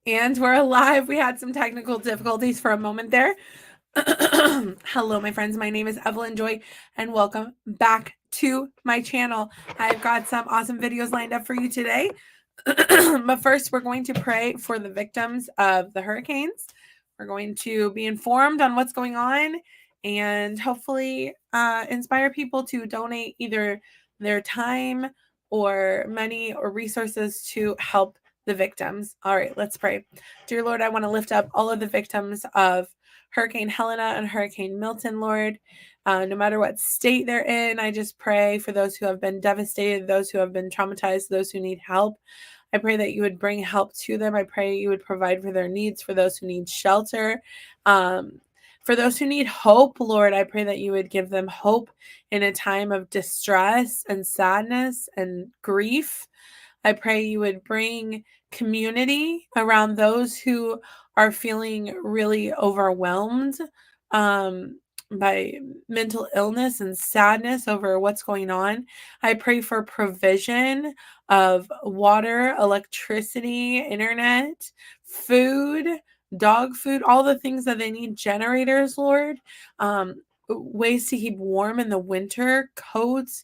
And we're alive. We had some technical difficulties for a moment there. Hello, my friends. My name is Evelyn Joy, and welcome back to my channel. I've got some awesome videos lined up for you today. But first, we're going to pray for the victims of the hurricanes. We're going to be informed on what's going on and hopefully inspire people to donate either their time or money or resources to help the victims. All right, let's pray. Dear Lord, I want to lift up all of the victims of Hurricane Helene and Hurricane Milton, Lord. No matter what state they're in, I just pray for those who have been devastated, those who have been traumatized, those who need help. I pray that you would bring help to them. I pray you would provide for their needs, for those who need shelter. For those who need hope, Lord, I pray that you would give them hope in a time of distress and sadness and grief. I pray you would bring community around those who are feeling really overwhelmed by mental illness and sadness over what's going on. I pray for provision of water, electricity, internet, food, dog food, all the things that they need, generators, Lord, ways to keep warm in the winter, coats,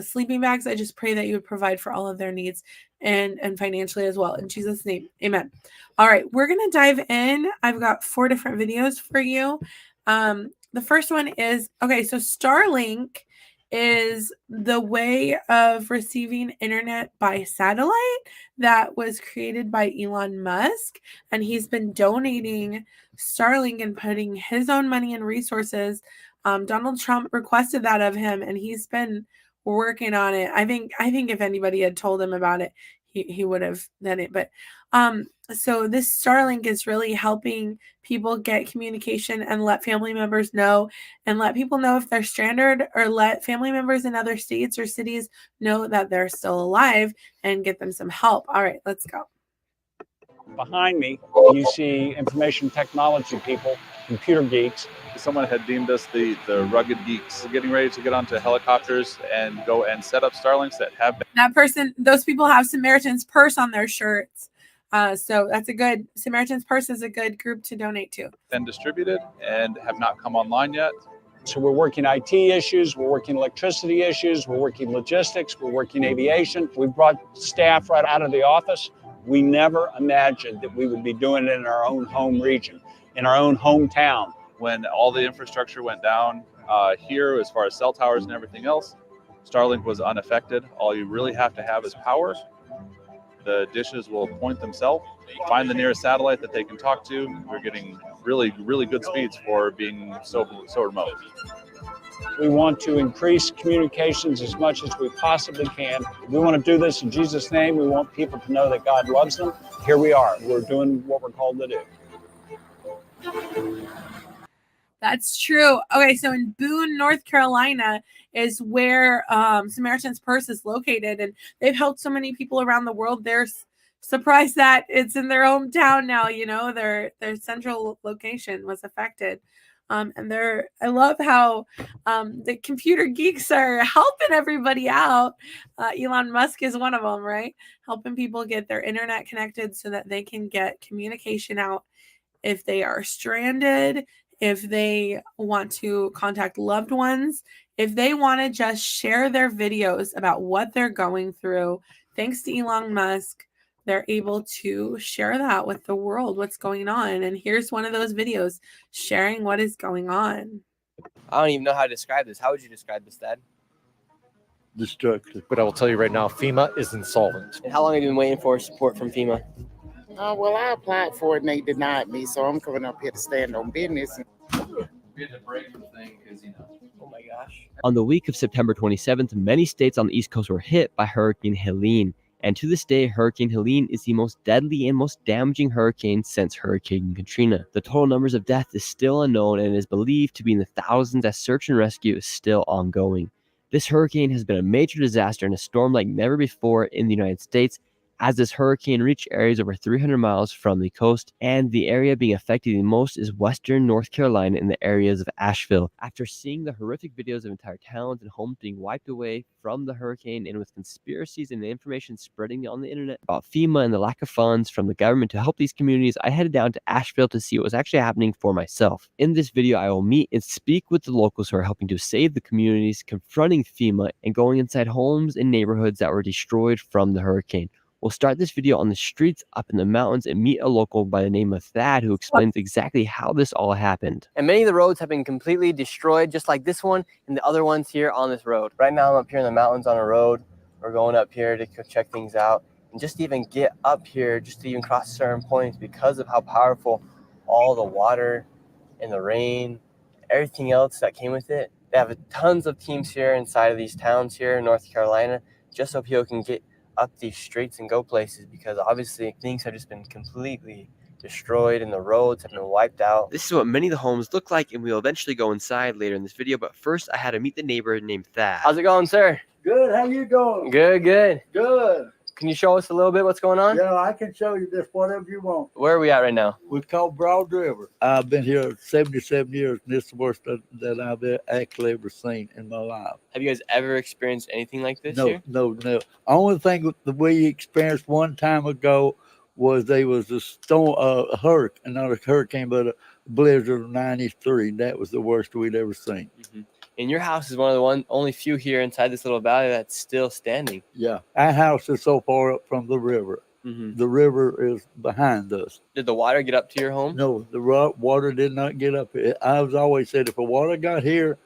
sleeping bags. I just pray that you would provide for all of their needs and financially as well. In Jesus' name, amen. All right, we're going to dive in. I've got 4 different videos for you. The first one is, okay, so Starlink is the way of receiving internet by satellite that was created by Elon Musk, and he's been donating Starlink and putting his own money and resources. Donald Trump requested that of him, and he's been working on it. I think if anybody had told him about it, he would have done it. But so this Starlink is really helping people get communication and let family members know, and let people know if they're stranded, or let family members in other states or cities know that they're still alive and get them some help. All right, let's go. Behind me, you see information technology people, computer geeks. Someone had deemed us the rugged geeks, getting ready to get onto helicopters and go and set up Starlinks that have been. That person, those people have Samaritan's Purse on their shirts. So that's a good, Samaritan's Purse is a good group to donate to. Been distributed and have not come online yet. So we're working IT issues, we're working electricity issues, we're working logistics, we're working aviation. We brought staff right out of the office. We never imagined that we would be doing it in our own home region, in our own hometown. When all the infrastructure went down here, as far as cell towers and everything else, Starlink was unaffected. All you really have to have is power. The dishes will point themselves, find the nearest satellite that they can talk to. We're getting really, really good speeds for being so remote. We want to increase communications as much as we possibly can. We want to do this in Jesus' name. We want people to know that God loves them. Here we are. We're doing what we're called to do. That's true. Okay, so in Boone, North Carolina is where Samaritan's Purse is located, and they've helped so many people around the world. They're surprised that it's in their hometown now. You know, their central location was affected. And I love how the computer geeks are helping everybody out. Elon Musk is one of them, right? Helping people get their internet connected so that they can get communication out if they are stranded, if they want to contact loved ones, if they want to just share their videos about what they're going through. Thanks to Elon Musk, they're able to share that with the world, what's going on. And here's one of those videos sharing what is going on. I don't even know how to describe this. How would you describe this, Dad? Destructive. But I will tell you right now, FEMA is insolvent. And how long have you been waiting for support from FEMA? Well, I applied for it and they denied me, so I'm coming up here to stand on business. Oh my gosh. On the week of September 27th, many states on the East Coast were hit by Hurricane Helene. And to this day, Hurricane Helene is the most deadly and most damaging hurricane since Hurricane Katrina. The total numbers of death is still unknown and is believed to be in the thousands as search and rescue is still ongoing. This hurricane has been a major disaster and a storm like never before in the United States, as this hurricane reached areas over 300 miles from the coast, and the area being affected the most is western North Carolina in the areas of Asheville. After seeing the horrific videos of entire towns and homes being wiped away from the hurricane, and with conspiracies and information spreading on the internet about FEMA and the lack of funds from the government to help these communities, I headed down to Asheville to see what was actually happening for myself. In this video, I will meet and speak with the locals who are helping to save the communities, confronting FEMA, and going inside homes and neighborhoods that were destroyed from the hurricane. We'll start this video on the streets up in the mountains and meet a local by the name of Thad who explains exactly how this all happened. And many of the roads have been completely destroyed, just like this one and the other ones here on this road. Right now I'm up here in the mountains on a road. We're going up here to check things out. And just to even get up here, just to even cross certain points, because of how powerful all the water and the rain, everything else that came with it. They have tons of teams here inside of these towns here in North Carolina, just so people can get up these streets and go places, because obviously things have just been completely destroyed and the roads have been wiped out. This is what many of the homes look like, and we'll eventually go inside later in this video, but first I had to meet the neighbor named Thad. How's it going, sir? Good. How you doing? Good, good. Good. Can you show us a little bit what's going on? Yeah, I can show you this, whatever you want. Where are we at right now? We're called Broad River. I've been here 77 years, and this is the worst that I've actually ever seen in my life. Have you guys ever experienced anything like this No, here? no. Only thing that we experienced one time ago was there was a storm, a hurricane, not a hurricane, but a blizzard of 93. That was the worst we'd ever seen. Mm-hmm. And your house is one of the only few here inside this little valley that's still standing. Yeah, our house is so far up from the river. Mm-hmm. The river is behind us. Did the water get up to your home? No, the water did not get up. I've always said if the water got here,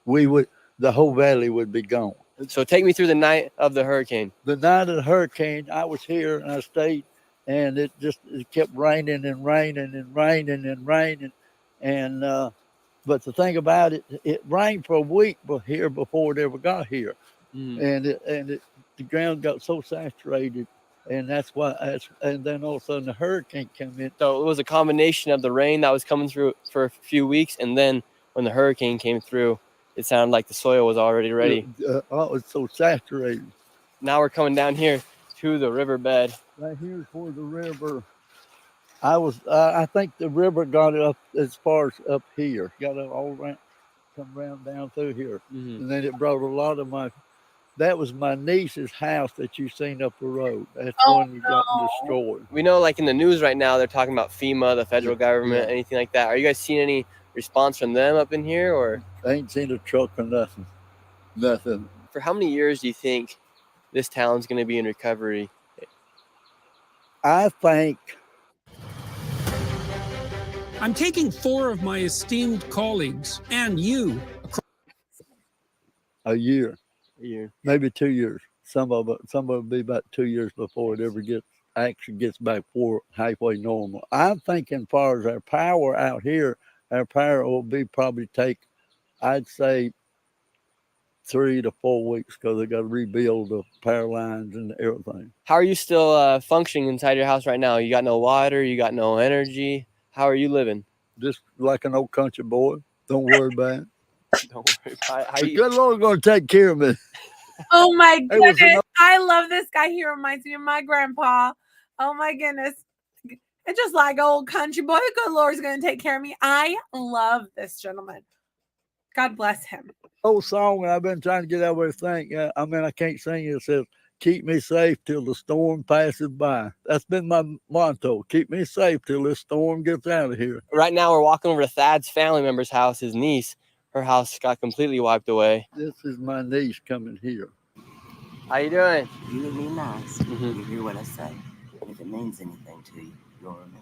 the whole valley would be gone. So take me through the night of the hurricane. The night of the hurricane, I was here and I stayed, and it kept raining and raining and raining and raining, and but the thing about it, it rained for a week here before it ever got here, and the ground got so saturated, and that's why. And then all of a sudden the hurricane came in. So it was a combination of the rain that was coming through for a few weeks, and then when the hurricane came through, it sounded like the soil was already ready. It was so saturated. Now we're coming down here to the riverbed. Right here's where the river. I think the river got it up as far as up here. Got it all around, come around down through here. Mm-hmm. And then it brought a lot of that was my niece's house that you seen up the road. That's one that got destroyed. We know, like in the news right now, they're talking about FEMA, the federal government, anything like that. Are you guys seeing any response from them up in here, or? I ain't seen a truck or nothing. Nothing. For how many years do you think this town's going to be in recovery? I think I'm taking 4 of my esteemed colleagues and you. a year, Year. maybe 2 years. Some of it will be about 2 years before it ever gets back halfway normal. I'm thinking, as far as our power out here, our power will be probably take, I'd say, 3 to 4 weeks, because they got to rebuild the power lines and everything. How are you still functioning inside your house right now? You got no water, you got no energy. How are you living? Just like an old country boy. Don't worry about it. Don't worry about it. The good Lord's going to take care of me. Oh my It was goodness. I love this guy. He reminds me of my grandpa. Oh my goodness. It's just like old country boy. The good Lord's going to take care of me. I love this gentleman. God bless him. Old song I've been trying to get out of there. I can't sing it. It says, keep me safe till the storm passes by. That's been my motto. Keep me safe till this storm gets out of here. Right now, we're walking over to Thad's family member's house, his niece. Her house got completely wiped away. This is my niece coming here. How you doing? You and me nice. Mhm. You hear what I say. And if it means anything to you, you'll remember.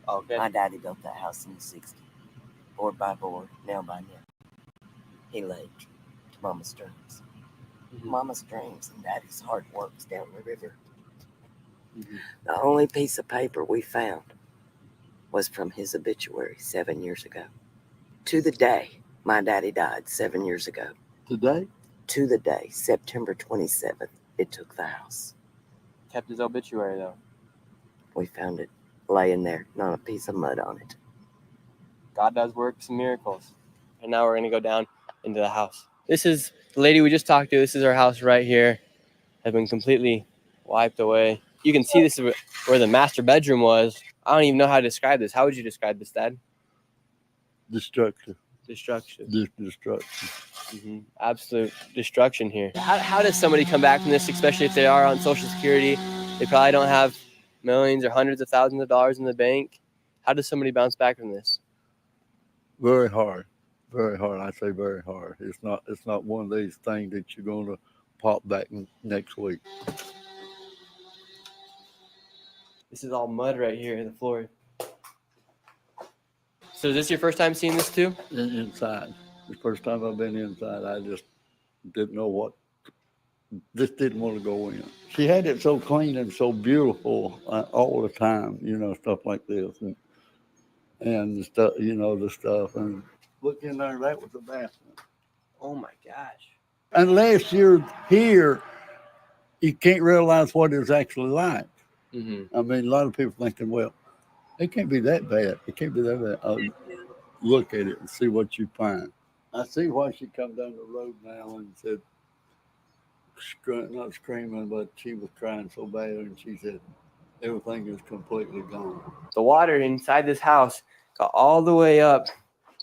Okay. My daddy built that house in the 60s. Board by board, nail by nail. He laid to Mama's dreams. Mama's dreams and Daddy's hard works down the river. The only piece of paper we found was from his obituary 7 years ago. To the day my daddy died 7 years ago. Today? To the day, September 27th, it took the house. Kept his obituary, though. We found it laying there, not a piece of mud on it. God does work some miracles. And now we're going to go down into the house. This is the lady we just talked to. This is her house right here. Has been completely wiped away. you can see this is where the master bedroom was. I don't even know how to describe this. How would you describe this, Dad? Destruction. Destruction. Destruction. Absolute destruction here. How does somebody come back from this, especially if they are on Social Security? They probably don't have millions or hundreds of thousands of dollars in the bank. How does somebody bounce back from this? Very hard. Very hard. I say very hard. It's not one of these things that you're going to pop back next week. This is all mud right here in the floor. So is this your first time seeing this too? Inside. The first time I've been inside, I just didn't know what. Just didn't want to go in. She had it so clean and so beautiful all the time, stuff like this, and the stuff, the stuff. And look in there, that was the bathroom. Oh my gosh. Unless you're here, you can't realize what it's actually like. Mm-hmm. I mean, a lot of people thinking, well, it can't be that bad. It can't be that bad. Look at it and see what you find. I see why she come down the road now and said, not screaming, but she was crying so bad, and she said, everything is completely gone. The water inside this house got all the way up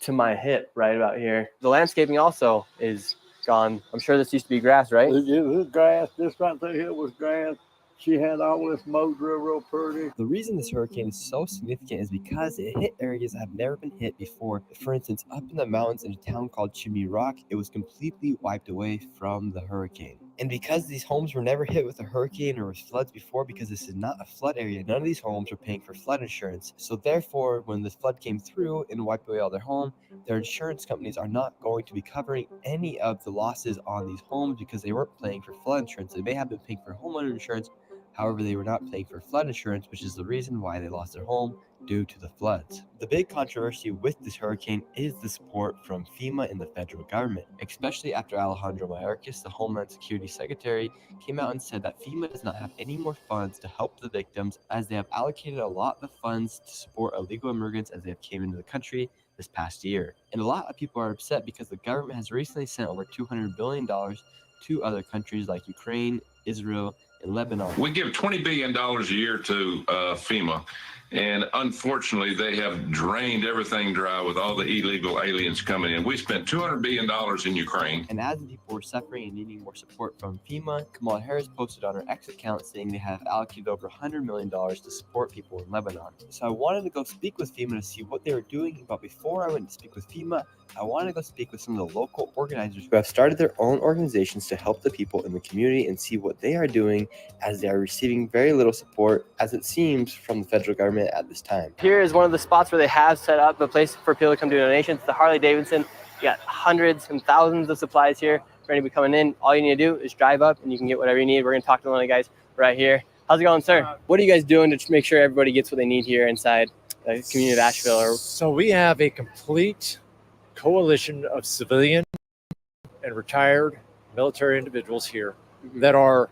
to my hip right about here. The landscaping also is gone. I'm sure this used to be grass, right? It was grass. This right through here was grass. She had all this mowed real pretty. The reason this hurricane is so significant is because it hit areas that have never been hit before. For instance, up in the mountains in a town called Chimney Rock, it was completely wiped away from the hurricane. And because these homes were never hit with a hurricane or with floods before, because this is not a flood area, none of these homes are paying for flood insurance. So therefore, when the flood came through and wiped away all their home, their insurance companies are not going to be covering any of the losses on these homes because they weren't paying for flood insurance. They may have been paying for homeowner insurance. However, they were not paying for flood insurance, which is the reason why they lost their home due to the floods. The big controversy with this hurricane is the support from FEMA and the federal government, especially after Alejandro Mayorkas, the Homeland Security Secretary, came out and said that FEMA does not have any more funds to help the victims, as they have allocated a lot of the funds to support illegal immigrants as they have came into the country this past year. And a lot of people are upset because the government has recently sent over $200 billion to other countries like Ukraine, Israel, and Lebanon. We give $20 billion a year to FEMA, and unfortunately, they have drained everything dry with all the illegal aliens coming in. We spent $200 billion in Ukraine. And as the people were suffering and needing more support from FEMA, Kamala Harris posted on her X account saying they have allocated over $100 million to support people in Lebanon. So I wanted to go speak with FEMA to see what they were doing, but before I went to speak with FEMA, I wanted to go speak with some of the local organizers who have started their own organizations to help the people in the community and see what they are doing, as they are receiving very little support, as it seems, from the federal government at this time. Here is one of the spots where they have set up a place for people to come do donations. The Harley Davidson. You got hundreds and thousands of supplies here for anybody coming in. All you need to do is drive up and you can get whatever you need. We're going to talk to one of the guys right here. How's it going, sir? What are you guys doing to make sure everybody gets what they need here inside the community of Asheville? So we have a complete coalition of civilian and retired military individuals here that are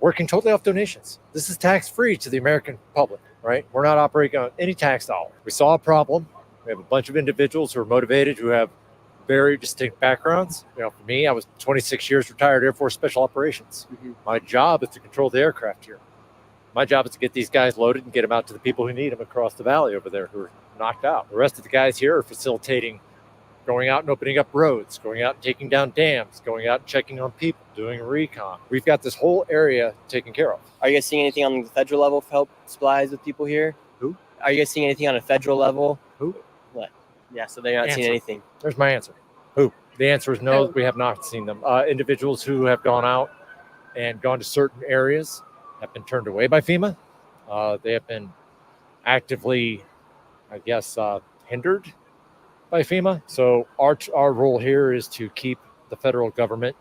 working totally off donations. This is tax-free to the American public, right? We're not operating on any tax dollar. We saw a problem. We have a bunch of individuals who are motivated, who have very distinct backgrounds. For me, I was 26 years retired Air Force Special Operations. My job is to control the aircraft here. My job is to get these guys loaded and get them out to the people who need them across the valley over there who are knocked out. The rest of the guys here are facilitating going out and opening up roads, going out and taking down dams, going out and checking on people, doing recon. We've got this whole area taken care of. Are you guys seeing anything on the federal level for help supplies with people here? Who? Are you guys seeing anything on a federal level? Who? What? Yeah, so they're not seeing anything. There's my answer. Who? The answer is no, we have not seen them. Individuals who have gone out and gone to certain areas have been turned away by FEMA. They have been actively, I guess, hindered by FEMA. So our role here is to keep the federal government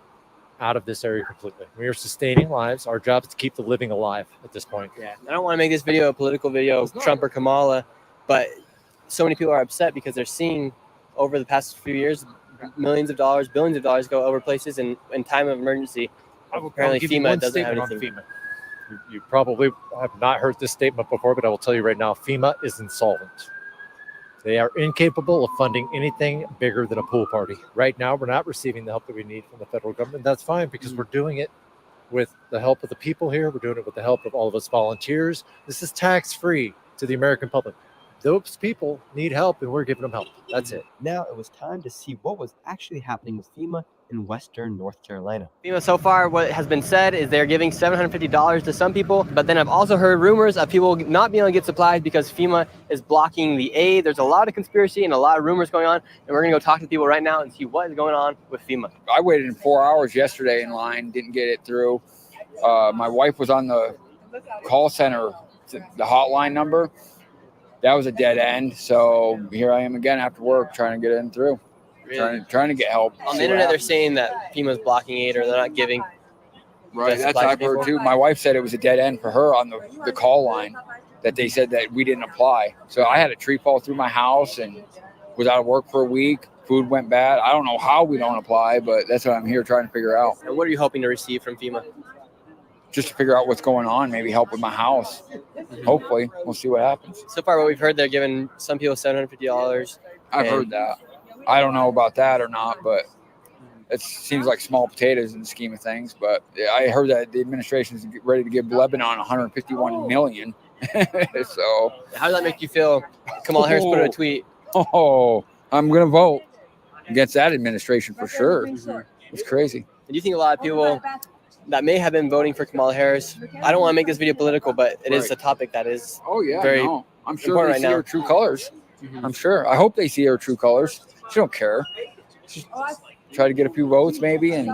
out of this area completely. We are sustaining lives. Our job is to keep the living alive at this point. Yeah, I don't want to make this video a political video of Trump or Kamala, but so many people are upset because they're seeing over the past few years millions of dollars, billions of dollars go over places in time of emergency. Apparently FEMA doesn't have anything. FEMA. You probably have not heard this statement before, but I will tell you right now, FEMA is insolvent. They are incapable of funding anything bigger than a pool party. Right now, we're not receiving the help that we need from the federal government. That's fine because we're doing it with the help of the people here. We're doing it with the help of all of us volunteers. This is tax-free to the American public. Those people need help, and we're giving them help. That's it. Now it was time to see what was actually happening with FEMA in Western North Carolina. FEMA, so far, what has been said is they're giving $750 to some people, but then I've also heard rumors of people not being able to get supplies because FEMA is blocking the aid. There's a lot of conspiracy and a lot of rumors going on, and we're gonna go talk to people right now and see what is going on with FEMA. I waited 4 hours yesterday in line, didn't get it through. My wife was on the call center, the hotline number. That was a dead end. So here I am again after work trying to get in through. Really? Trying to get help. On the internet, they're saying that FEMA's blocking aid or they're not giving. Right, that's what I've heard too. My wife said it was a dead end for her on the call line, that they said that we didn't apply. So I had a tree fall through my house and was out of work for a week. Food went bad. I don't know how we don't apply, but that's what I'm here trying to figure out. And what are you hoping to receive from FEMA? Just to figure out what's going on, maybe help with my house. Hopefully, we'll see what happens. So far, what we've heard, they're giving some people $750. I've heard that. I don't know about that or not, but it seems like small potatoes in the scheme of things. But I heard that the administration is ready to give Lebanon $151 million. So how does that make you feel? Kamala Harris put out a tweet. Oh, I'm going to vote against that administration for sure. It's crazy. Do you think a lot of people that may have been voting for Kamala Harris, I don't want to make this video political, but it is a topic that is very I'm sure they see her true colors. I'm sure. I hope they see her true colors. She don't care. Just try to get a few votes maybe, and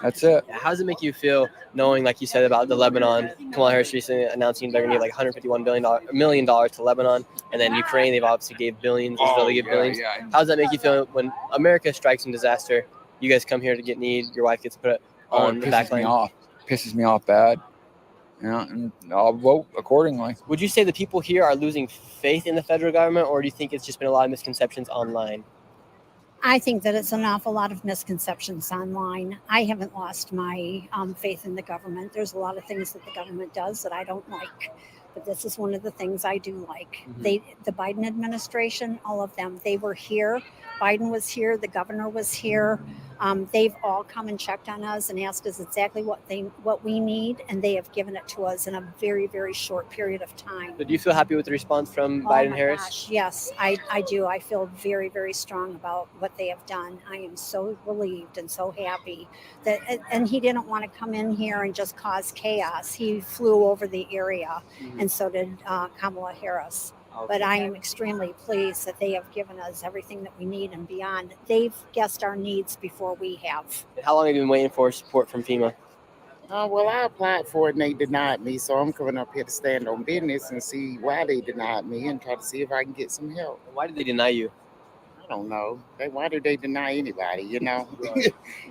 that's it. How does it make you feel knowing, like you said, about the Lebanon? Kamala Harris recently announcing they're going to give like $151 million to Lebanon, and then Ukraine, they've obviously gave billions. Israel, they give billions. How does that make you feel when America strikes in disaster? You guys come here to get need. Your wife gets put on the back line. Pisses me off bad. Yeah, and I'll vote accordingly. Would you say the people here are losing faith in the federal government, or do you think it's just been a lot of misconceptions online? I think that it's an awful lot of misconceptions online. I haven't lost my faith in the government. There's a lot of things that the government does that I don't like, but this is one of the things I do like. The Biden administration, all of them, they were here. Biden was here. The governor was here. They've all come and checked on us and asked us exactly what we need, and they have given it to us in a very, very short period of time. So do you feel happy with the response from Biden Harris? Gosh, yes, I do. I feel very, very strong about what they have done. I am so relieved and so happy that, and he didn't want to come in here and just cause chaos. He flew over the area, and so did Kamala Harris. But I am extremely pleased that they have given us everything that we need and beyond. They've guessed our needs before we have. How long have you been waiting for support from FEMA? Well, I applied for it and they denied me, so I'm coming up here to stand on business and see why they denied me and try to see if I can get some help. Why did they deny you? I don't know. Why do they deny anybody? You know,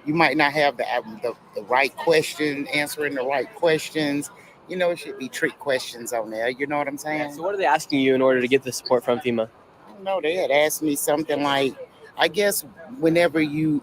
you might not have the right question, answering the right questions. You know, it should be trick questions on there. You know what I'm saying? So what are they asking you in order to get the support from FEMA? I don't know. They had asked me something like, I guess whenever you,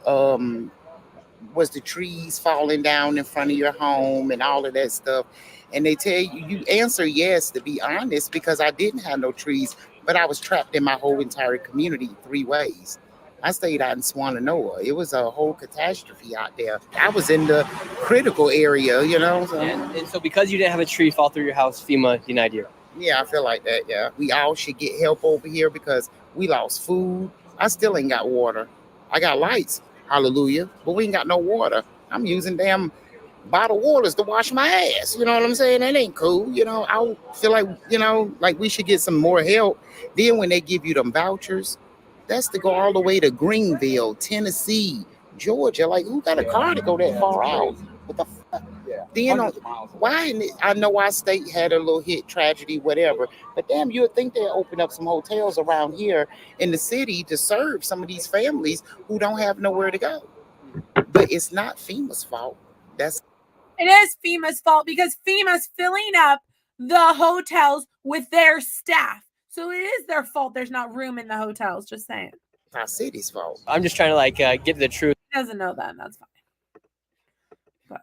was the trees falling down in front of your home and all of that stuff. And they tell you answer yes, to be honest, because I didn't have no trees, but I was trapped in my whole entire community 3 ways. I stayed out in Swannanoa. It was a whole catastrophe out there. I was in the critical area, you know. So. And so because you didn't have a tree fall through your house, FEMA denied you? Yeah, I feel like that, yeah. We all should get help over here because we lost food. I still ain't got water. I got lights, hallelujah, but we ain't got no water. I'm using damn bottled waters to wash my ass. You know what I'm saying? That ain't cool. You know, I feel like, you know, like we should get some more help. Then when they give you them vouchers, that's to go all the way to Greenville, Tennessee, Georgia. Like, who got a car to go that far out? What the fuck? Then why? I know our state had a little hit tragedy, whatever. But damn, you would think they'd open up some hotels around here in the city to serve some of these families who don't have nowhere to go. But it's not FEMA's fault. It is FEMA's fault because FEMA's filling up the hotels with their staff. So it is their fault there's not room in the hotels, just saying. It's our city's fault. I'm just trying to like get to the truth. He doesn't know that, and that's fine. But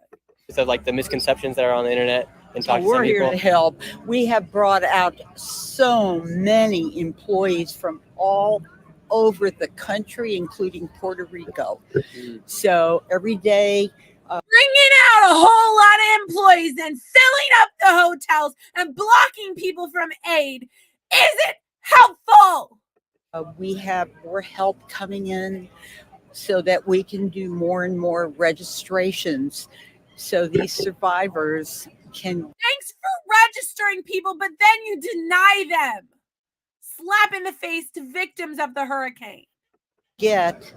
of like the misconceptions that are on the internet and talk to we're some people. Here to help. We have brought out so many employees from all over the country, including Puerto Rico. So every day Bringing out a whole lot of employees and filling up the hotels and blocking people from aid isn't helpful. We have more help coming in so that we can do more and more registrations so these survivors can. Thanks for registering people, but then you deny them. Slap in the face to victims of the hurricane. Get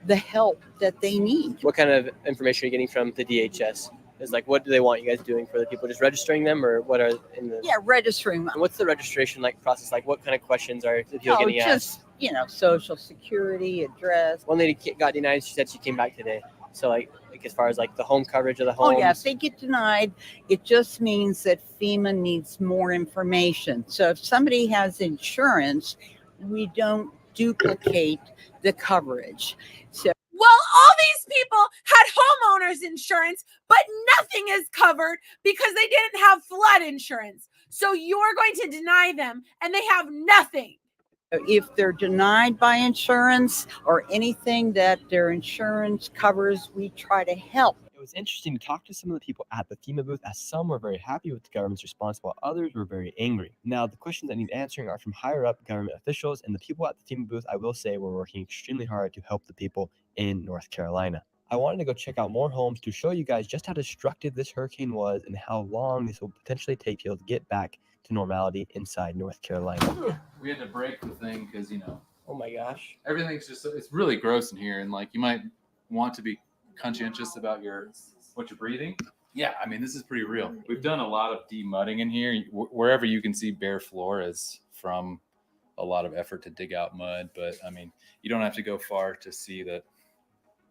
the help that they need. What kind of information are you getting from the DHS? Is like, what do they want you guys doing for the people? Just registering them, or what are in the? Yeah, registering them. And what's the registration like process? Like, what kind of questions are the people getting asked? Just Social Security, address. One lady got denied. She said she came back today. So like as far as like the home coverage of the homes. Oh yeah, if they get denied, it just means that FEMA needs more information. So if somebody has insurance, we don't duplicate the coverage. So. Well, all these people had homeowners insurance, but nothing is covered because they didn't have flood insurance. So you're going to deny them and they have nothing. If they're denied by insurance or anything that their insurance covers, we try to help. It was interesting to talk to some of the people at the FEMA booth, as some were very happy with the government's response while others were very angry. Now, the questions that need answering are from higher up government officials, and the people at the FEMA booth, I will say, were working extremely hard to help the people in North Carolina. I wanted to go check out more homes to show you guys just how destructive this hurricane was and how long this will potentially take people to get back to normality inside North Carolina. We had to break the thing because, oh my gosh, everything's it's really gross in here. And like, you might want to be conscientious about what you're breathing. Yeah. I mean, this is pretty real. We've done a lot of demudding in here. Wherever you can see bare floor is from a lot of effort to dig out mud. But I mean, you don't have to go far to see that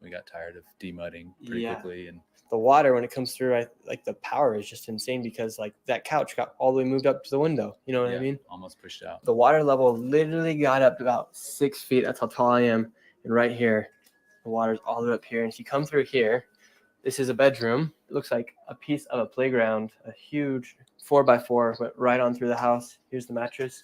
we got tired of demudding pretty quickly. And the water, when it comes through, like the power is just insane because like that couch got all the way moved up to the window. You know what I mean? Almost pushed out. The water level literally got up to about 6 feet. That's how tall I am. And right here, the water's all the way up here. And if you come through here, this is a bedroom. It looks like a piece of a playground, a huge 4x4 went right on through the house. Here's the mattress,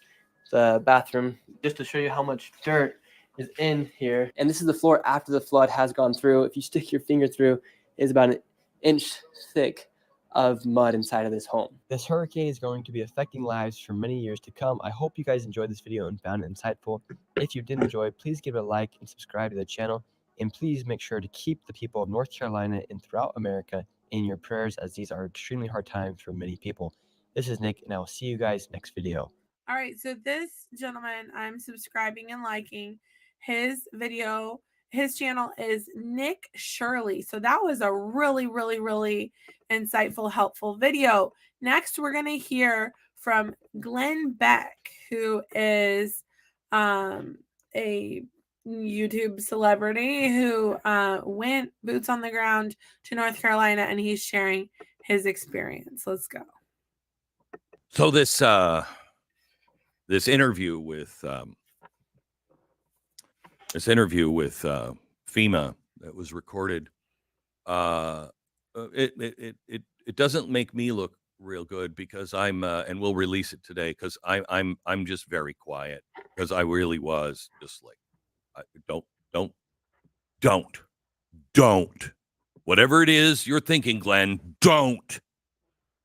the bathroom, just to show you how much dirt is in here. And this is the floor after the flood has gone through. If you stick your finger through, it's about an inch thick of mud inside of this home. This hurricane is going to be affecting lives for many years to come. I hope you guys enjoyed this video and found it insightful. If you did enjoy, please give it a like and subscribe to the channel. And please make sure to keep the people of North Carolina and throughout America in your prayers, as these are extremely hard times for many people. This is Nick, and I will see you guys next video. All right, so this gentleman, I'm subscribing and liking his video. His channel is Nick Shirley. So that was a really, really, really insightful, helpful video. Next, we're going to hear from Glenn Beck, who is a YouTube celebrity who went boots on the ground to North Carolina, and he's sharing his experience. Let's go. So this interview with FEMA that was recorded, it doesn't make me look real good because I'm and we'll release it today because I'm just very quiet because I really was just like, don't whatever it is you're thinking, Glenn, don't.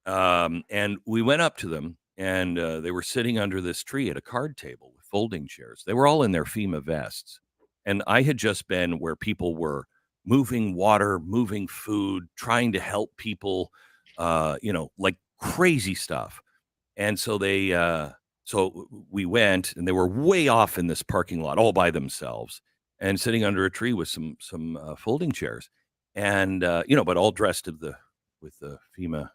And we went up to them, and they were sitting under this tree at a card table with folding chairs. They were all in their FEMA vests. And I had just been where people were moving water, moving food, trying to help people, like crazy stuff. And so so we went, and they were way off in this parking lot all by themselves and sitting under a tree with some folding chairs, and but all dressed with the FEMA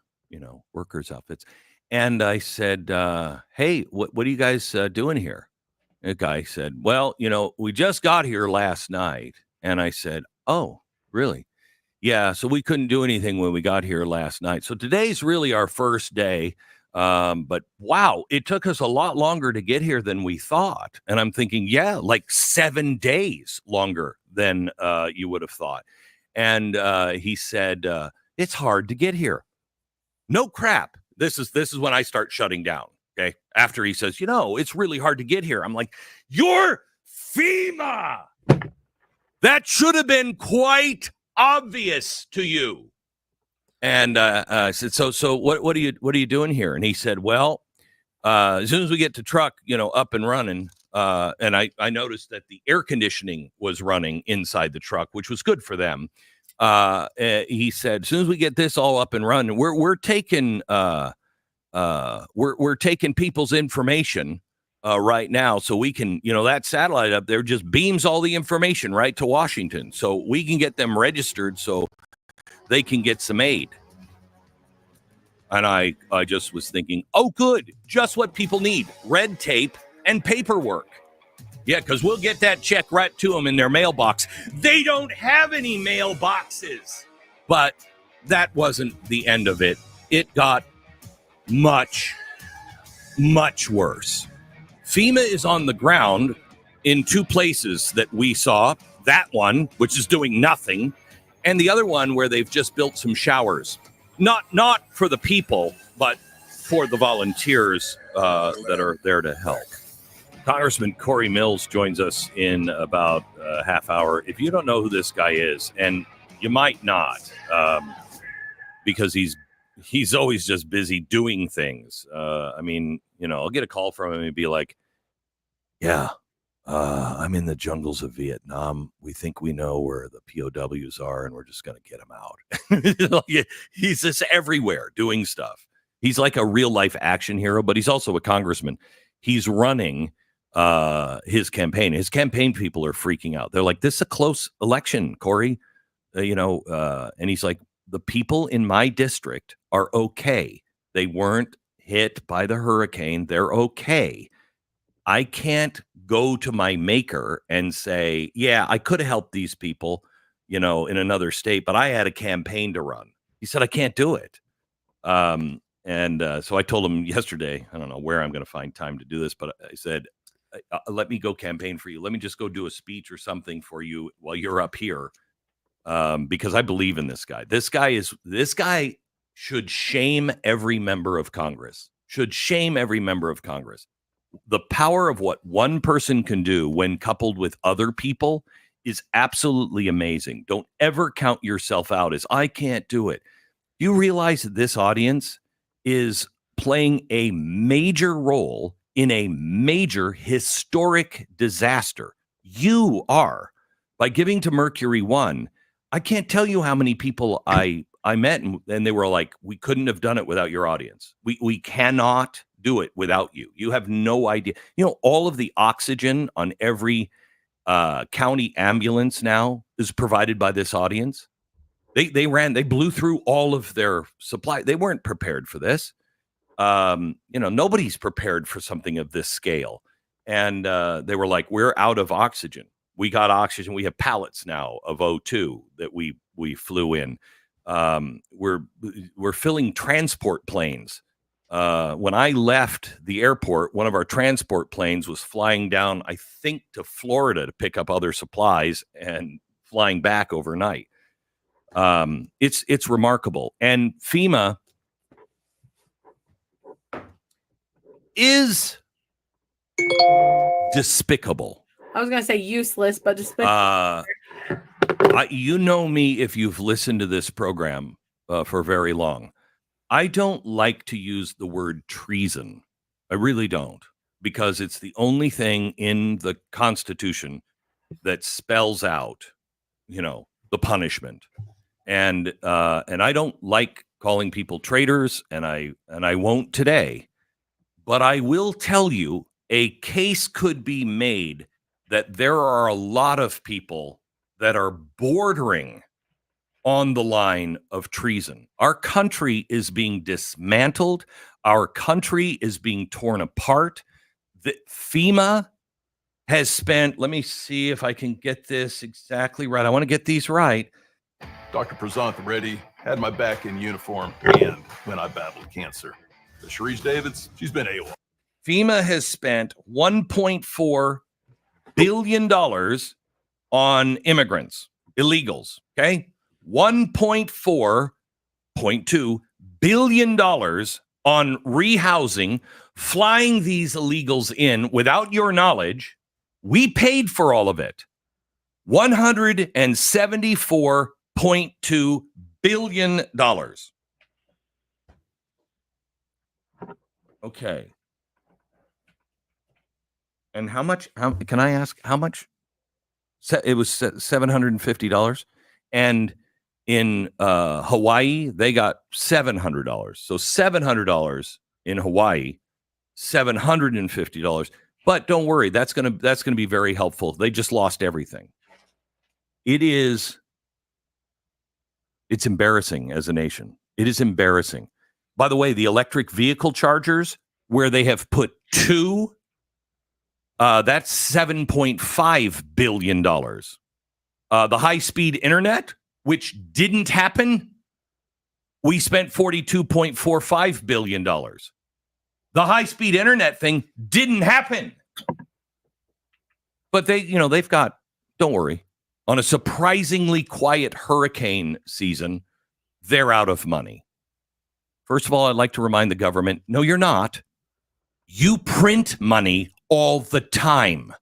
workers outfits. And I said, hey, what are you guys doing here? A guy said, well, we just got here last night. And I said, oh, really? Yeah, so we couldn't do anything when we got here last night. So today's really our first day. But wow, it took us a lot longer to get here than we thought. And I'm thinking, yeah, like 7 days longer than you would have thought. And he said, it's hard to get here. No crap. This is when I start shutting down. Okay. After he says, it's really hard to get here. I'm like, you're FEMA. That should have been quite obvious to you. And I said, so what are you doing here? And he said, well, as soon as we get the truck, up and running, and I noticed that the air conditioning was running inside the truck, which was good for them. He said, as soon as we get this all up and running, we're taking we're taking people's information right now, so we can, that satellite up there just beams all the information right to Washington, so we can get them registered so they can get some aid. And I just was thinking, oh, good, just what people need: red tape and paperwork. Yeah, because we'll get that check right to them in their mailbox. They don't have any mailboxes. But that wasn't the end of it. It got much, much worse. FEMA is on the ground in two places that we saw. That one, which is doing nothing, and the other one where they've just built some showers. Not for the people, but for the volunteers that are there to help. Congressman Corey Mills joins us in about a half hour. If you don't know who this guy is, and you might not, because he's always just busy doing things. I'll get a call from him and be like, yeah, I'm in the jungles of Vietnam. We think we know where the POWs are, and we're just going to get them out. He's just everywhere doing stuff. He's like a real life action hero, but he's also a congressman. He's running his campaign. His campaign people are freaking out. They're like, this is a close election, Corey. And he's like, the people in my district are okay. They weren't hit by the hurricane. They're okay. I can't go to my maker and say, yeah, I could have helped these people, in another state, but I had a campaign to run. He said, I can't do it. So I told him yesterday, I don't know where I'm going to find time to do this, but I said, let me go campaign for you. Let me just go do a speech or something for you while you're up here. Because I believe in this guy. This guy should shame every member of Congress. The power of what one person can do when coupled with other people is absolutely amazing. Don't ever count yourself out as I can't do it. You realize that this audience is playing a major role in a major historic disaster. You are. By giving to Mercury One, I can't tell you how many people I met and they were like, we couldn't have done it without your audience. We cannot do it without you. You have no idea. All of the oxygen on every county ambulance now is provided by this audience. They blew through all of their supply. They weren't prepared for this. Nobody's prepared for something of this scale. And they were like, we're out of oxygen. We got oxygen. We have pallets now of O2 that we flew in. We're filling transport planes. When I left the airport, one of our transport planes was flying down, I think, to Florida to pick up other supplies and flying back overnight. It's remarkable. And FEMA is despicable. I was going to say useless, but despicable. You know me if you've listened to this program for very long. I don't like to use the word treason. I really don't, because it's the only thing in the Constitution that spells out, the punishment. And I don't like calling people traitors, and I won't today. But I will tell you, a case could be made that there are a lot of people that are bordering on the line of treason. Our country is being dismantled. Our country is being torn apart. The FEMA has spent, let me see if I can get this exactly right. I want to get these right. Dr. Prasant Reddy had my back in uniform and when I battled cancer. The Sharice Davids, she's been AWOL. FEMA has spent $1.4 billion on immigrants, illegals, okay? $1.2 billion on rehousing, flying these illegals in without your knowledge. We paid for all of it. $174.2 billion. Okay. And how much? How can I ask? How much? It was $750, and in Hawaii they got $700. So $700 in Hawaii, $750. But don't worry, that's gonna be very helpful. They just lost everything. It's embarrassing as a nation. It is embarrassing. By the way, the electric vehicle chargers, where they have put two, that's $7.5 billion. The high-speed internet, which didn't happen, we spent $42.45 billion. The high-speed internet thing didn't happen. But they've got, don't worry, on a surprisingly quiet hurricane season, they're out of money. First of all, I'd like to remind the government, no, you're not. You print money all the time.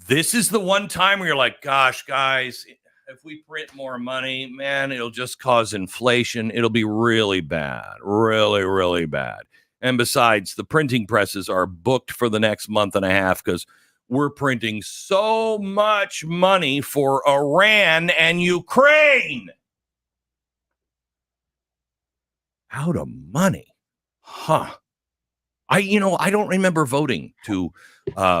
This is the one time where you're like, gosh, guys, if we print more money, man, it'll just cause inflation. It'll be really bad, really, really bad. And besides, the printing presses are booked for the next month and a half because we're printing so much money for Iran and Ukraine. Out of money. Huh. I don't remember voting to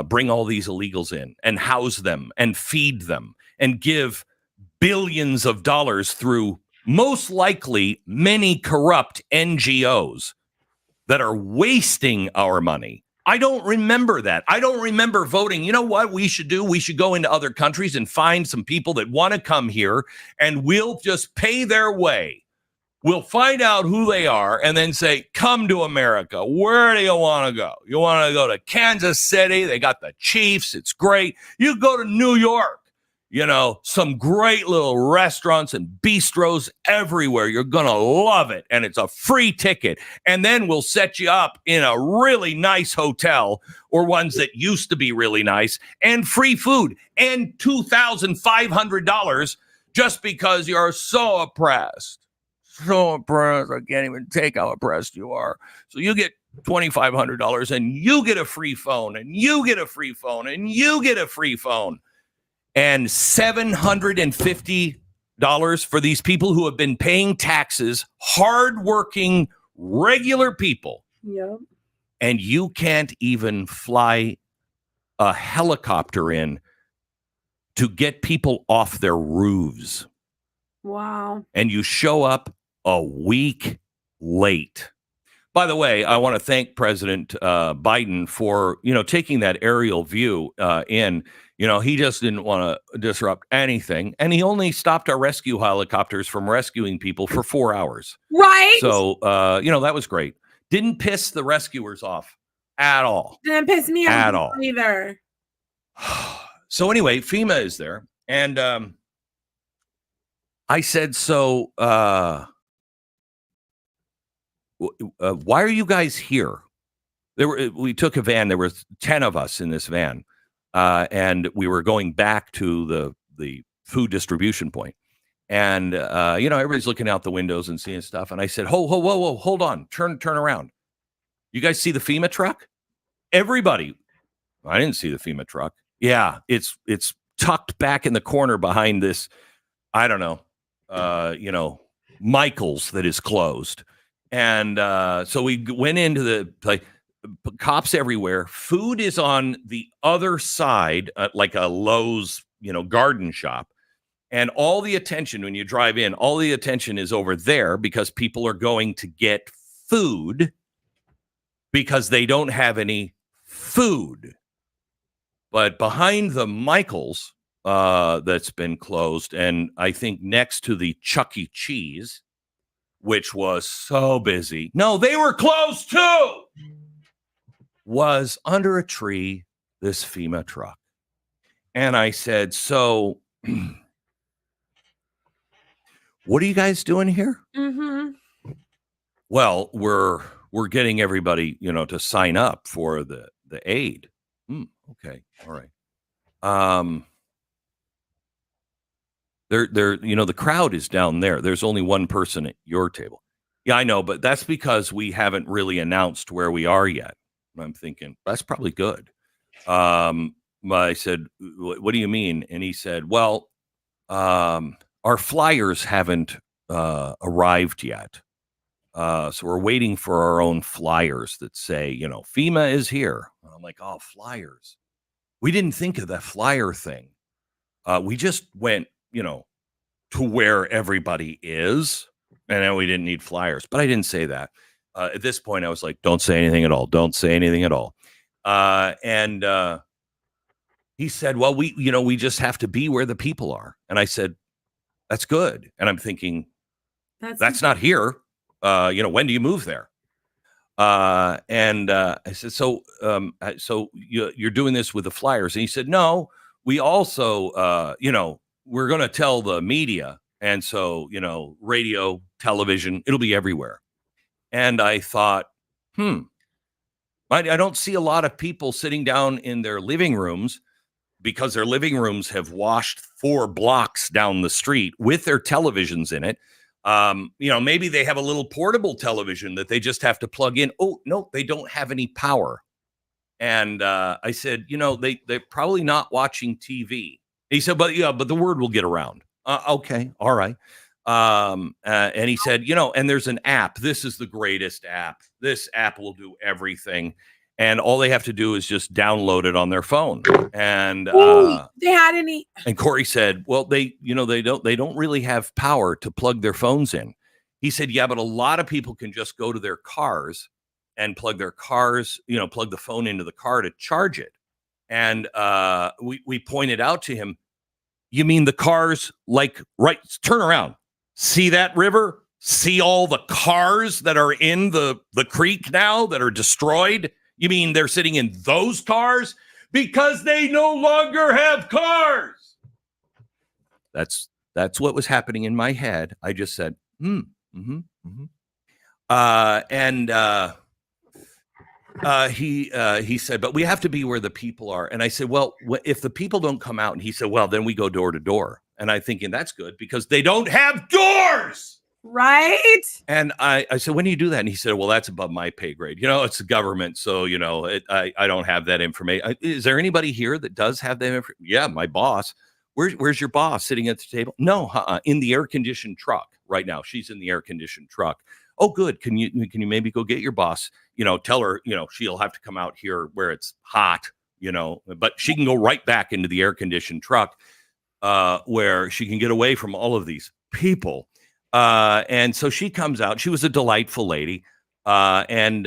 bring all these illegals in and house them and feed them and give billions of dollars through most likely many corrupt NGOs that are wasting our money. I don't remember that. I don't remember voting. You know what we should do? We should go into other countries and find some people that want to come here, and we'll just pay their way. We'll find out who they are and then say, come to America. Where do you want to go? You want to go to Kansas City? They got the Chiefs. It's great. You go to New York. Some great little restaurants and bistros everywhere. You're going to love it. And it's a free ticket. And then we'll set you up in a really nice hotel, or ones that used to be really nice, and free food and $2,500 just because you're so oppressed. So oppressed. I can't even take how oppressed you are. So you get $2,500 and you get a free phone, and you get a free phone, and you get a free phone. And $750 for these people who have been paying taxes, hardworking, regular people. Yep. And you can't even fly a helicopter in to get people off their roofs. Wow. And you show up a week late. By the way, I want to thank President Biden for, taking that aerial view in. He just didn't want to disrupt anything. And he only stopped our rescue helicopters from rescuing people for 4 hours. Right. So, that was great. Didn't piss the rescuers off at all. Didn't piss me off at all either. So anyway, FEMA is there. And I said, so why are you guys here? We took a van. There were 10 of us in this van. And we were going back to the food distribution point. And, everybody's looking out the windows and seeing stuff. And I said, whoa, hold on. Turn around. You guys see the FEMA truck? Everybody. I didn't see the FEMA truck. Yeah, it's tucked back in the corner behind this, I don't know, Michael's that is closed. And so we went into the place. Cops everywhere. Food is on the other side, like a Lowe's, garden shop. And all the attention when you drive in, all the attention is over there because people are going to get food because they don't have any food. But behind the Michael's that's been closed, and I think next to the Chuck E. Cheese, which was so busy. No, they were closed too. Was under a tree, this FEMA truck. And I said, so what are you guys doing here? Mm-hmm. Well, we're getting everybody, to sign up for the aid. Okay. All right. The crowd is down there. There's only one person at your table. Yeah, I know, but that's because we haven't really announced where we are yet. I'm thinking that's probably good. But I said, what do you mean? And he said, well, our flyers haven't arrived yet. So we're waiting for our own flyers that say, FEMA is here. And I'm like, oh, flyers. We didn't think of that flyer thing. We just went, to where everybody is. And then we didn't need flyers. But I didn't say that. At this point, I was like, don't say anything at all. Don't say anything at all. And he said, well, we just have to be where the people are. And I said, that's good. And I'm thinking, that's not here. When do you move there? I said, so you're doing this with the flyers? And he said, no, we also, we're going to tell the media. And so, radio, television, it'll be everywhere. And I thought, I don't see a lot of people sitting down in their living rooms because their living rooms have washed 4 blocks down the street with their televisions in it. Maybe they have a little portable television that they just have to plug in. Oh, no, they don't have any power. And I said, they're probably not watching TV. He said, but the word will get around. Okay. All right. And he said, and there's an app. This is the greatest app. This app will do everything. And all they have to do is just download it on their phone. And they had any. And Corey said, well, they don't really have power to plug their phones in. He said, yeah, but a lot of people can just go to their cars and plug their cars, plug the phone into the car to charge it. And we pointed out to him, you mean the cars, turn around, see that river, see all the cars that are in the creek now that are destroyed? You mean they're sitting in those cars because they no longer have cars? That's what was happening in my head. I just said, he said, but we have to be where the people are. And I said, well, if the people don't come out, and he said, well, then we go door to door. And I'm thinking that's good because they don't have doors. Right. And I said, when do you do that? And he said, well, that's above my pay grade. It's the government. So, I don't have that information. Is there anybody here that does have that information? Yeah, my boss. Where's your boss sitting at the table? No, in the air conditioned truck right now. She's in the air conditioned truck. Oh, good. Can you maybe go get your boss? Tell her, she'll have to come out here where it's hot, but she can go right back into the air conditioned truck where she can get away from all of these people. And so she comes out. She was a delightful lady. And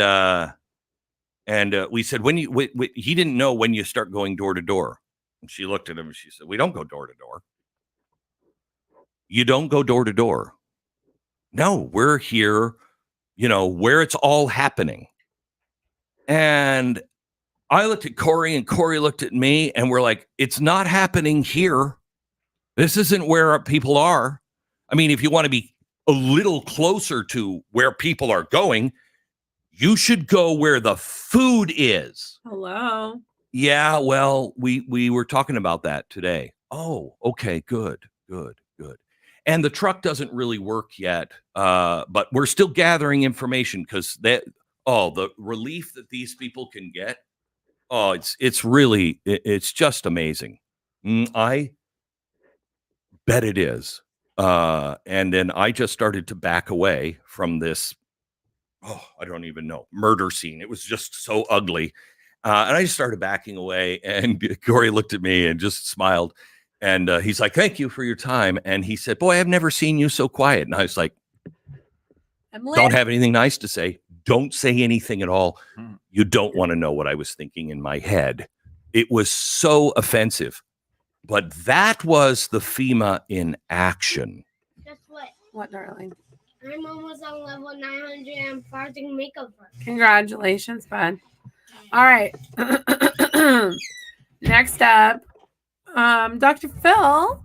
we said, he didn't know when you start going door to door. And she looked at him and she said, we don't go door to door. You don't go door to door. No, we're here, where it's all happening. And I looked at Corey and Corey looked at me and we're like, it's not happening here. This isn't where our people are. I mean, if you want to be a little closer to where people are going, you should go where the food is. Hello. Yeah, well, we were talking about that today. Oh, okay, good. And the truck doesn't really work yet, but we're still gathering information because the relief that these people can get, it's just amazing. I bet it is. And then I just started to back away from this, I don't even know, murder scene. It was just so ugly. And I just started backing away, and Corey looked at me and just smiled. And he's like, thank you for your time. And he said, boy, I've never seen you so quiet. And I was like, don't have anything nice to say. Don't say anything at all. You don't want to know what I was thinking in my head. It was so offensive. But that was the FEMA in action. Guess what? What, darling? I'm almost on level 900 and farting makeover. Congratulations, bud. All right. Next up, Dr. Phil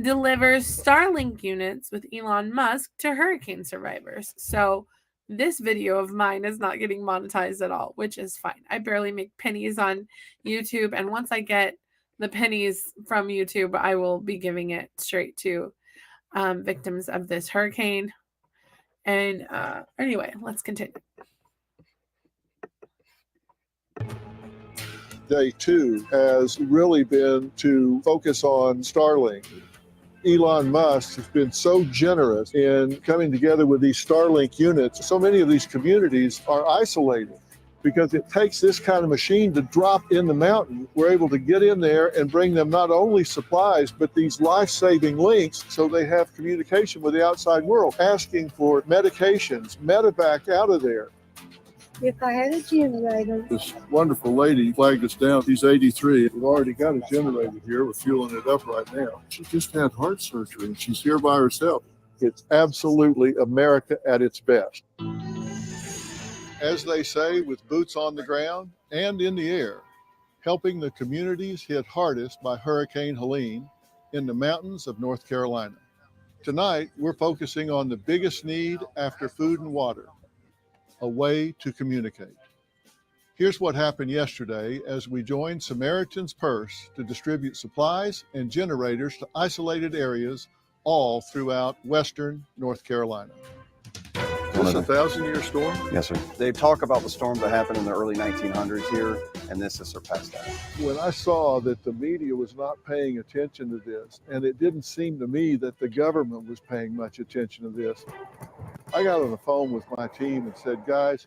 delivers Starlink units with Elon Musk to hurricane survivors. So this video of mine is not getting monetized at all, which is fine. I barely make pennies on YouTube. And once I get the pennies from YouTube, I will be giving it straight to victims of this hurricane. And anyway, let's continue. Day two has really been to focus on Starlink. Elon Musk has been so generous in coming together with these Starlink units. So many of these communities are isolated because it takes this kind of machine to drop in the mountain. We're able to get in there and bring them not only supplies, but these life-saving links so they have communication with the outside world, asking for medications, medevac out of there. If I had a generator. This wonderful lady flagged us down. She's 83. We've already got a generator here. We're fueling it up right now. She just had heart surgery and she's here by herself. It's absolutely America at its best. As they say, with boots on the ground and in the air, helping the communities hit hardest by Hurricane Helene in the mountains of North Carolina. Tonight, we're focusing on the biggest need after food and water, a way to communicate. Here's what happened yesterday as we joined Samaritan's Purse to distribute supplies and generators to isolated areas all throughout western North Carolina. Is this a 1,000-year storm? Yes, sir. They talk about the storms that happened in the early 1900s here, and this has surpassed that. When I saw that the media was not paying attention to this, and it didn't seem to me that the government was paying much attention to this, I got on the phone with my team and said, guys,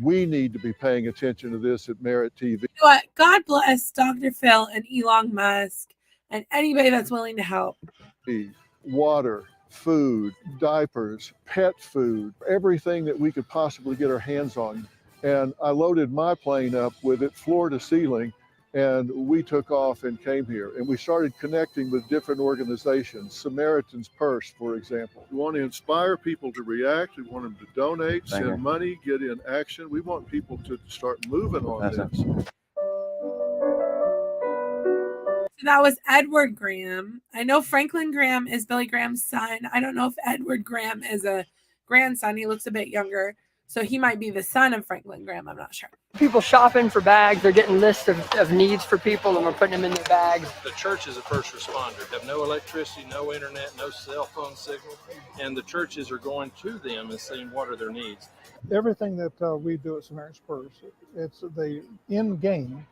we need to be paying attention to this at Merit TV. You know what? God bless Dr. Phil and Elon Musk and anybody that's willing to help. Water, food, diapers, pet food, everything that we could possibly get our hands on. And I loaded my plane up with it floor to ceiling, and we took off and came here. And we started connecting with different organizations, Samaritan's Purse, for example. We want to inspire people to react. We want them to donate, send money, get in action. We want people to start moving on this. So that was Edward Graham. I know Franklin Graham is Billy Graham's son. I don't know if Edward Graham is a grandson. He looks a bit younger. So he might be the son of Franklin Graham. I'm not sure. People shopping for bags. They're getting lists of needs for people, and we're putting them in their bags. The church is a first responder. They have no electricity, no internet, no cell phone signal, and the churches are going to them and saying what are their needs. Everything that we do at Samaritan's Purse, it's the end game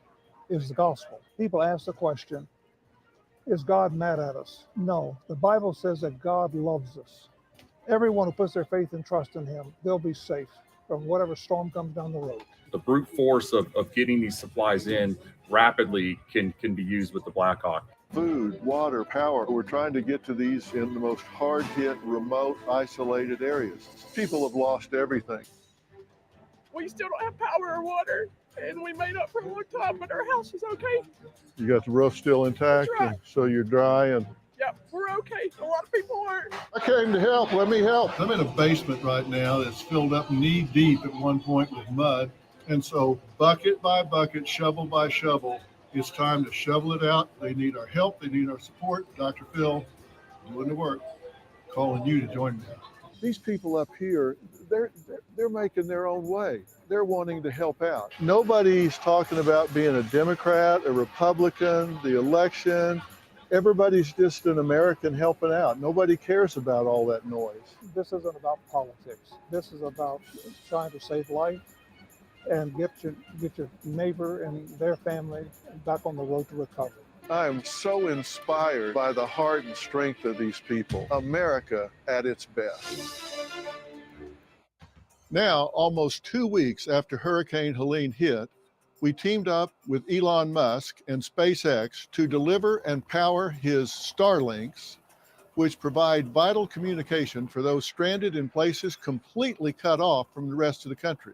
is the gospel. People ask the question, is God mad at us? No. The Bible says that God loves us. Everyone who puts their faith and trust in him, they'll be safe from whatever storm comes down the road. The brute force of getting these supplies in rapidly can be used with the Black Hawk. Food, water, power. We're trying to get to these in the most hard-hit, remote, isolated areas. People have lost everything. We still don't have power or water, and we made up for a long time, but our house is okay. You got the roof still intact, That's right. and so you're dry and Yep, we're okay. A lot of people aren't. I came to help. Let me help. I'm in a basement right now that's filled up knee deep at one point with mud. And so bucket by bucket, shovel by shovel, it's time to shovel it out. They need our help. They need our support. Dr. Phil, doing the work, calling you to join me. These people up here, they're making their own way. They're wanting to help out. Nobody's talking about being a Democrat, a Republican, the election. Everybody's just an American helping out. Nobody cares about all that noise. This isn't about politics. This is about trying to save life and get your neighbor and their family back on the road to recovery. I am so inspired by the heart and strength of these people. America at its best. Now, almost 2 weeks after Hurricane Helene hit, we teamed up with Elon Musk and SpaceX to deliver and power his Starlinks, which provide vital communication for those stranded in places completely cut off from the rest of the country.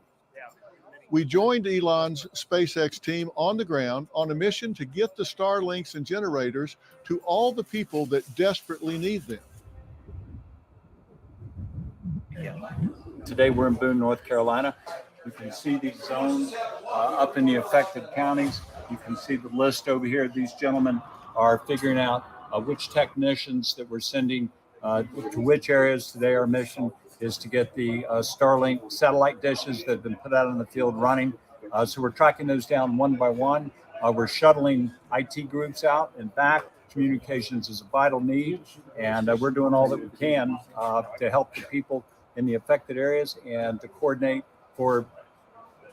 We joined Elon's SpaceX team on the ground on a mission to get the Starlinks and generators to all the people that desperately need them. Today we're in Boone, North Carolina. You can see these zones up in the affected counties. You can see the list over here. These gentlemen are figuring out which technicians that we're sending to which areas. Today our mission is to get the Starlink satellite dishes that have been put out in the field running. So we're tracking those down one by one. We're shuttling IT groups out and back. Communications is a vital need, and we're doing all that we can to help the people in the affected areas and to coordinate for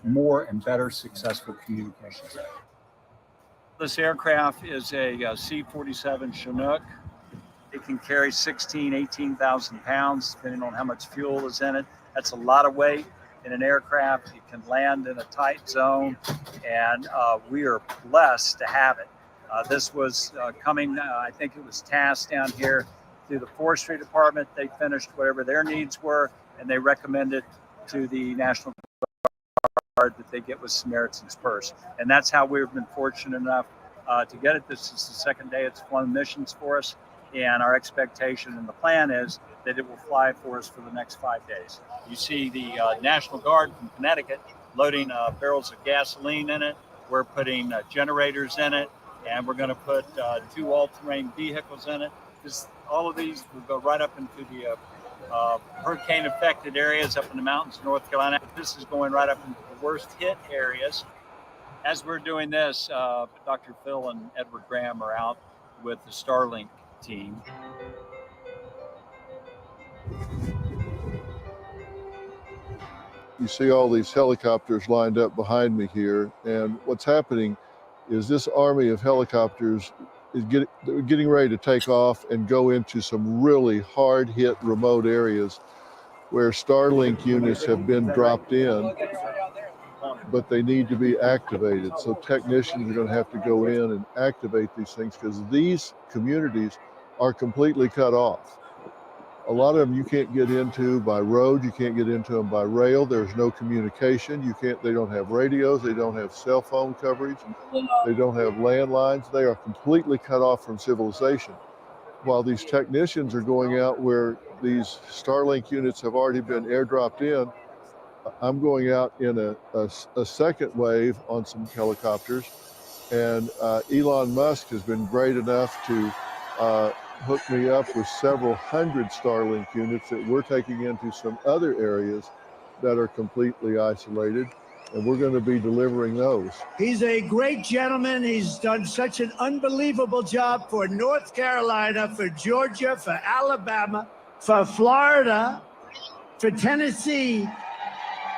more and better successful communications. This aircraft is a C-47 Chinook. It can carry 18,000 pounds, depending on how much fuel is in it. That's a lot of weight in an aircraft. It can land in a tight zone, and we are blessed to have it. This was coming, I think it was tasked down here through the Forestry Department. They finished whatever their needs were, and they recommended to the National Guard that they get with Samaritan's Purse. And that's how we've been fortunate enough to get it. This is the second day it's flown missions for us. And our expectation and the plan is that it will fly for us for the next 5 days. You see the National Guard from Connecticut loading barrels of gasoline in it. We're putting generators in it, and we're going to put 2 all-terrain vehicles in it. All of these will go right up into the hurricane-affected areas up in the mountains of North Carolina. This is going right up into the worst-hit areas. As we're doing this, Dr. Phil and Edward Graham are out with the Starlink team. You see all these helicopters lined up behind me here, and what's happening is this army of helicopters is getting ready to take off and go into some really hard-hit remote areas where Starlink units have been dropped in, but they need to be activated. So technicians are going to have to go in and activate these things because these communities are completely cut off. A lot of them you can't get into by road, you can't get into them by rail, there's no communication, they don't have radios, they don't have cell phone coverage, they don't have landlines, they are completely cut off from civilization. While these technicians are going out where these Starlink units have already been airdropped in, I'm going out in a second wave on some helicopters, and Elon Musk has been great enough to hook me up with several hundred Starlink units that we're taking into some other areas that are completely isolated, and we're going to be delivering those. He's a great gentleman. He's done such an unbelievable job for North Carolina, for Georgia, for Alabama, for Florida, for Tennessee.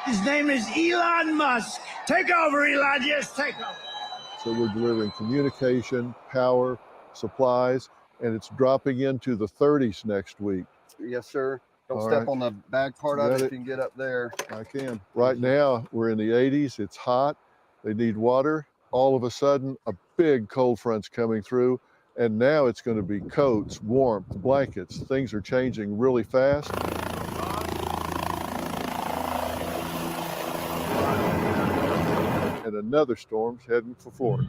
His name is Elon Musk. Take over, Elon. Yes, take over. So we're delivering communication, power, supplies, and it's dropping into the 30s next week. Yes, sir. Don't All step right. on the back part of it if you can get up there. I can. Right now, we're in the 80s. It's hot. They need water. All of a sudden, a big cold front's coming through, and now it's going to be coats, warmth, blankets. Things are changing really fast. And another storm's heading for Florida.